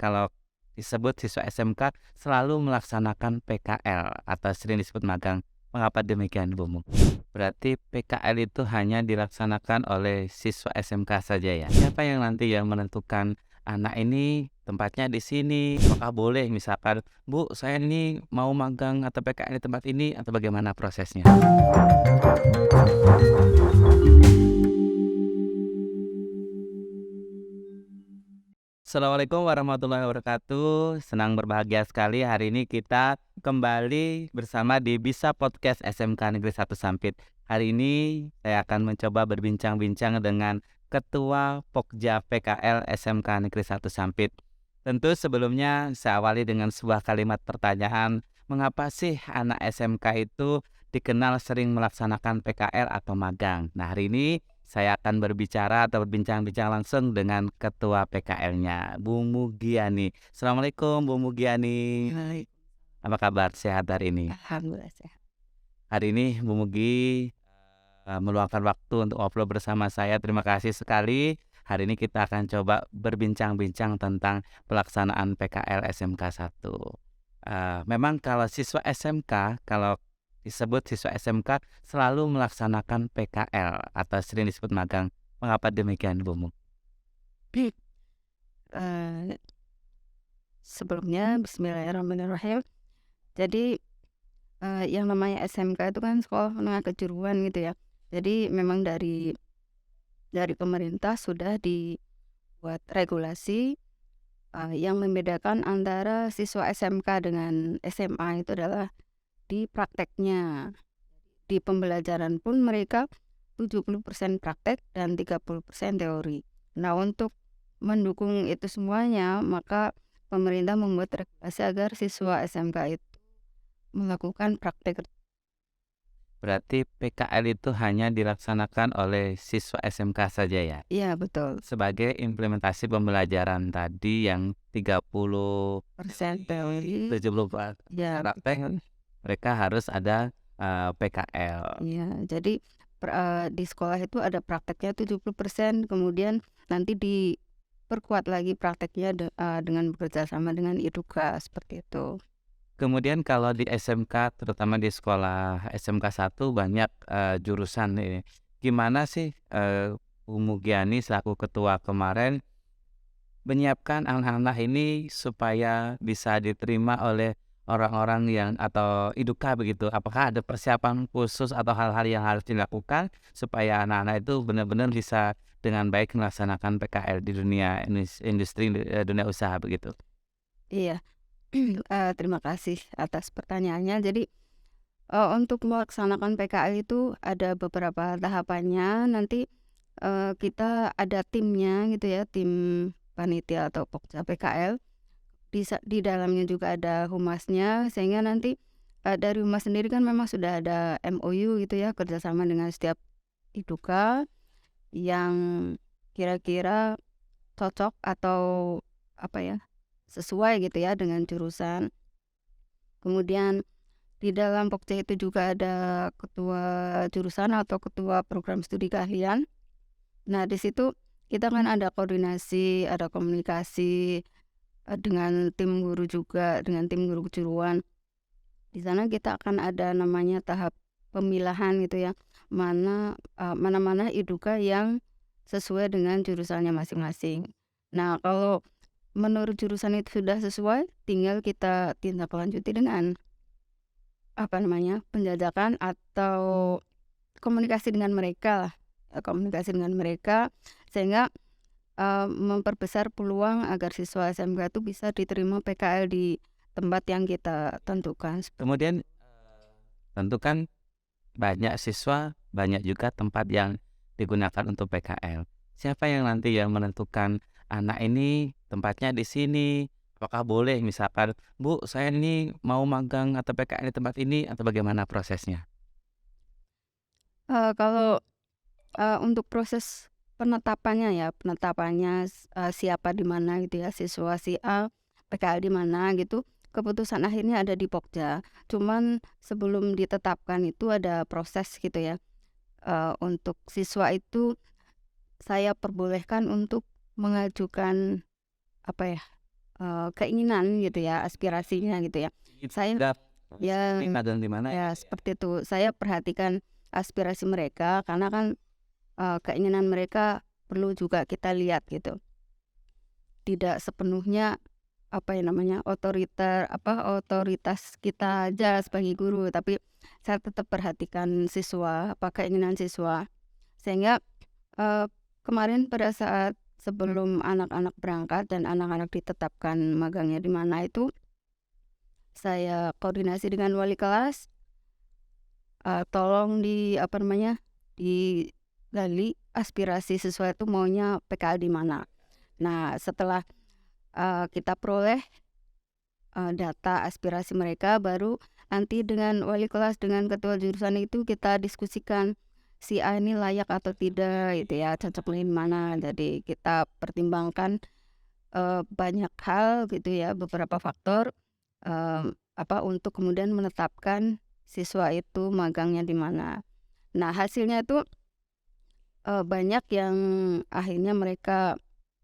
kalau disebut siswa SMK selalu melaksanakan PKL atau sering disebut magang? Mengapa demikian, Bu? Berarti PKL itu hanya dilaksanakan oleh siswa SMK saja ya? Siapa yang nanti yang menentukan anak ini tempatnya di sini? Apakah boleh misalkan, "Bu, saya ini mau magang atau PKL di tempat ini," atau bagaimana prosesnya? Assalamualaikum warahmatullahi wabarakatuh. Senang berbahagia sekali hari ini kita kembali bersama di Bisa Podcast SMK Negeri 1 Sampit. Hari ini saya akan mencoba berbincang-bincang dengan Ketua Pokja PKL SMK Negeri 1 Sampit. Tentu sebelumnya saya awali dengan sebuah kalimat pertanyaan, mengapa sih anak SMK itu dikenal sering melaksanakan PKL atau magang? Nah, hari ini saya akan berbicara atau berbincang-bincang langsung dengan Ketua PKL-nya, Bu Mugiani. Assalamualaikum, Bu Mugiani. Baik, Apa kabar? Sehat hari ini? alhamdulillah sehat. Hari ini Bu Mugi meluangkan waktu untuk ngobrol bersama saya. Terima kasih sekali. Hari ini kita akan coba berbincang-bincang tentang pelaksanaan PKL SMK 1. Memang kalau siswa SMK, kalau disebut siswa SMK selalu melaksanakan PKL atau sering disebut magang. Mengapa demikian, Bu? Eee, Sebelumnya bismillahirrahmanirrahim. Jadi, yang namanya SMK itu kan sekolah menengah kejuruan gitu ya. Jadi memang dari pemerintah sudah dibuat regulasi, yang membedakan antara siswa SMK dengan SMA itu adalah di prakteknya. Di pembelajaran pun mereka 70% praktek dan 30% teori. Nah, untuk mendukung itu semuanya, maka pemerintah membuat regulasi agar siswa SMK itu melakukan praktek. Berarti PKL itu hanya dilaksanakan oleh siswa SMK saja ya? Iya, betul. Sebagai implementasi pembelajaran tadi yang 30 Persen teori. 70 Ya, praktek, mereka harus ada PKL. iya. Jadi di sekolah itu ada prakteknya 70%, kemudian nanti diperkuat lagi prakteknya dengan bekerja sama dengan Iduka seperti itu. Kemudian kalau di SMK, terutama di sekolah SMK 1 banyak jurusan ini. Gimana sih Bu Mugiani selaku ketua kemarin menyiapkan anak-anak ini supaya bisa diterima oleh orang-orang yang atau iduka begitu? Apakah ada persiapan khusus atau hal-hal yang harus dilakukan supaya anak-anak itu benar-benar bisa dengan baik melaksanakan PKL di dunia industri, dunia usaha begitu? Iya, terima kasih atas pertanyaannya. Jadi, untuk melaksanakan PKL itu ada beberapa tahapannya. Nanti, kita ada timnya gitu ya, tim panitia atau pokja PKL. Di dalamnya juga ada humasnya, sehingga nanti, dari humas sendiri kan memang sudah ada MOU gitu ya, kerjasama dengan setiap iduka yang kira-kira cocok atau apa ya, sesuai gitu ya dengan jurusan. Kemudian di dalam pokja itu juga ada ketua jurusan atau ketua program studi keahlian. Nah, di situ kita kan ada koordinasi, ada komunikasi, dengan tim guru juga, dengan tim guru kejuruan. Di sana kita akan ada namanya tahap pemilahan gitu ya, mana-mana iduka yang sesuai dengan jurusannya masing-masing. Nah, kalau menurut jurusan itu sudah sesuai, tinggal kita tindak lanjuti dengan, penjajakan atau komunikasi dengan mereka lah, komunikasi dengan mereka sehingga, memperbesar peluang agar siswa SMK itu bisa diterima PKL di tempat yang kita tentukan. Kemudian tentu kan banyak siswa, banyak juga tempat yang digunakan untuk PKL. Siapa yang nanti yang menentukan anak ini tempatnya di sini? Apakah boleh misalkan, "Bu, saya ini mau magang atau PKL di tempat ini," atau bagaimana prosesnya? Kalau, untuk proses penetapannya ya, siapa di mana gitu ya, siswa si A PKL di mana gitu, keputusan akhirnya ada di Pokja. Cuman sebelum ditetapkan itu ada proses gitu ya, untuk siswa itu saya perbolehkan untuk mengajukan apa ya, keinginan gitu ya, aspirasinya gitu ya. Saya Tidak ya dan di mana ya ya? seperti itu. Saya perhatikan aspirasi mereka karena kan, keinginan mereka perlu juga kita lihat gitu. Tidak sepenuhnya apa ya namanya, otoritas kita aja sebagai guru, tapi saya tetap perhatikan siswa, apa keinginan siswa. Sehingga, eee, kemarin pada saat sebelum anak-anak berangkat dan anak-anak ditetapkan magangnya di mana itu, saya koordinasi dengan wali kelas, tolong apa namanya, digali aspirasi siswa itu maunya PKL di mana. Nah setelah, kita peroleh data aspirasi mereka, baru nanti dengan wali kelas, dengan ketua jurusan itu kita diskusikan, si A ini layak atau tidak gitu ya, cocoknya di mana. Jadi kita pertimbangkan, banyak hal gitu ya, beberapa faktor, untuk kemudian menetapkan siswa itu magangnya di mana. Nah hasilnya itu, banyak yang akhirnya mereka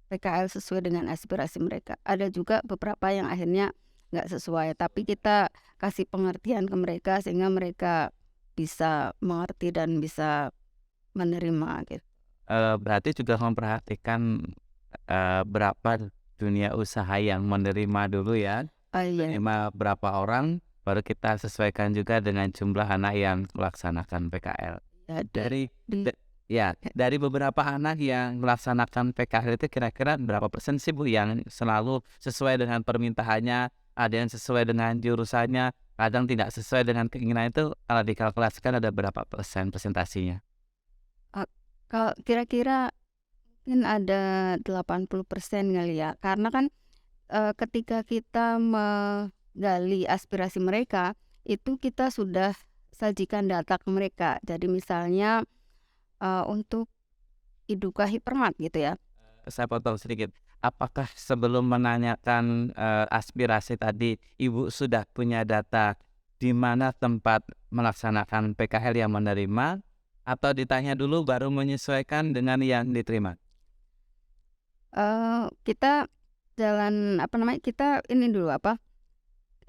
PKL sesuai dengan aspirasi mereka. Ada juga beberapa yang akhirnya nggak sesuai, tapi kita kasih pengertian ke mereka sehingga mereka bisa mengerti dan bisa menerima gitu. Berarti juga memperhatikan, berapa dunia usaha yang menerima dulu ya, Oh iya, menerima berapa orang, baru kita sesuaikan juga dengan jumlah anak yang melaksanakan PKL. ya Dari di da ya, dari beberapa anak yang melaksanakan PKL itu kira-kira berapa persen sih Bu yang selalu sesuai dengan permintaannya, ada yang sesuai dengan jurusannya, kadang tidak sesuai dengan keinginan itu, kalau dikalkulasikan ada berapa persen persentasinya? eee, kalau kira-kira mungkin ada 80% kali ya, karena kan, ketika kita menggali aspirasi mereka, itu kita sudah sajikan data ke mereka. Jadi misalnya, untuk Iduka Hipermat gitu ya. Saya potong sedikit, apakah sebelum menanyakan, aspirasi tadi, Ibu sudah punya data di mana tempat melaksanakan PKL yang menerima, atau ditanya dulu baru menyesuaikan dengan yang diterima? Kita kita ini dulu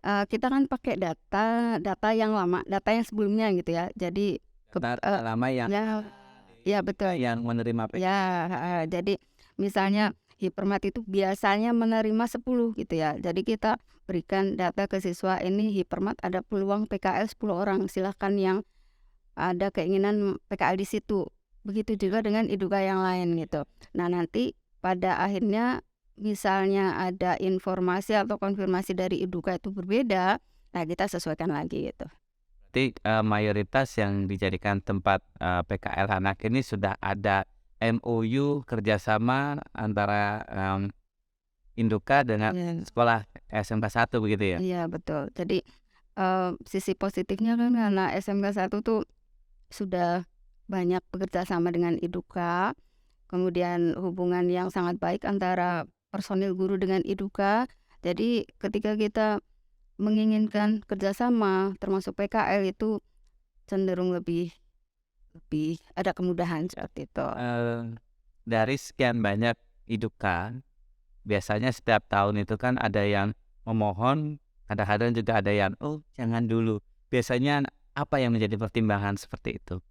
kita kan pakai data yang lama, data yang sebelumnya gitu ya. Jadi Data lama yang ya ya betul, yang menerima ya heeh. Jadi misalnya Hipermat itu biasanya menerima 10 gitu ya. Jadi kita berikan data ke siswa, ini Hipermat ada peluang PKL 10 orang, silahkan yang ada keinginan PKL di situ. Begitu juga dengan Iduka yang lain gitu. Nah nanti pada akhirnya misalnya ada informasi atau konfirmasi dari Iduka itu berbeda, nah kita sesuaikan lagi gitu. berarti, mayoritas yang dijadikan tempat, PKL anak ini sudah ada MOU kerjasama antara, Induka dengan Iya, sekolah SMK 1 begitu ya? iya betul. Jadi, sisi positifnya kan karena SMK 1 tuh sudah banyak bekerja sama dengan Iduka, kemudian hubungan yang sangat baik antara personil guru dengan Iduka. Jadi ketika kita menginginkan kerjasama termasuk PKL itu cenderung lebih lebih ada kemudahan seperti itu. Dari sekian banyak idukan, biasanya setiap tahun itu kan ada yang memohon, kadang-kadang juga ada yang, "Oh jangan dulu." Biasanya apa yang menjadi pertimbangan seperti itu?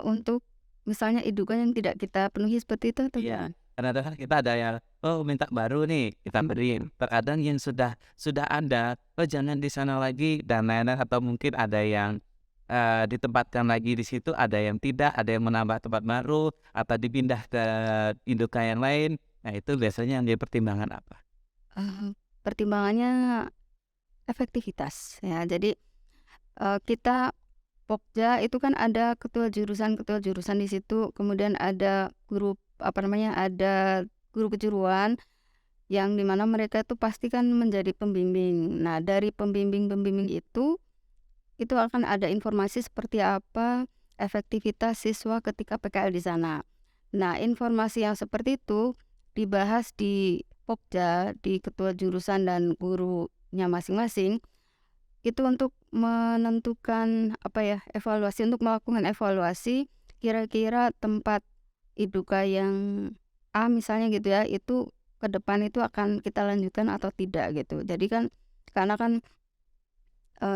Untuk misalnya Iduka yang tidak kita penuhi seperti itu atau Iya, gimana? kadang-kadang kita ada yang, "Oh minta baru nih," kita beriin. Terkadang yang sudah ada, "Oh jangan di sana lagi," dan lain-lain, atau mungkin ada yang, ditempatkan lagi di situ, ada yang tidak, ada yang menambah tempat baru, atau dipindah ke indukan yang lain. Nah itu biasanya yang jadi pertimbangan apa? Pertimbangannya efektivitas ya. Jadi, kita Pokja itu kan ada ketua jurusan di situ, kemudian ada ada guru kejuruan yang di mana mereka itu pasti kan menjadi pembimbing. Nah, dari pembimbing-pembimbing itu akan ada informasi seperti apa efektivitas siswa ketika PKL di sana. Nah, informasi yang seperti itu dibahas di Pokja, di ketua jurusan dan gurunya masing-masing, itu untuk menentukan untuk melakukan evaluasi kira-kira tempat Iduka yang A misalnya gitu ya, itu ke depan itu akan kita lanjutkan atau tidak gitu. Jadi kan karena kan,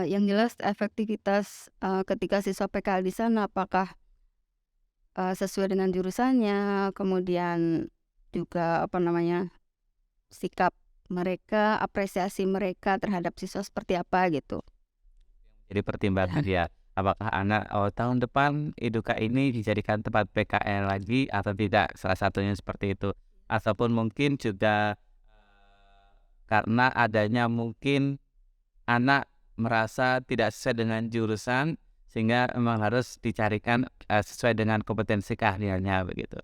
yang jelas efektivitas, ketika siswa PKL di sana apakah, sesuai dengan jurusannya, kemudian juga apa namanya, sikap mereka, apresiasi mereka terhadap siswa seperti apa gitu. Jadi pertimbangan ya, apakah anak, tahun depan IDUKA ini dijadikan tempat PKL lagi atau tidak, salah satunya seperti itu. Ataupun mungkin juga, karena adanya mungkin anak merasa tidak sesuai dengan jurusan, sehingga memang harus dicarikan, sesuai dengan kompetensi keahliannya begitu.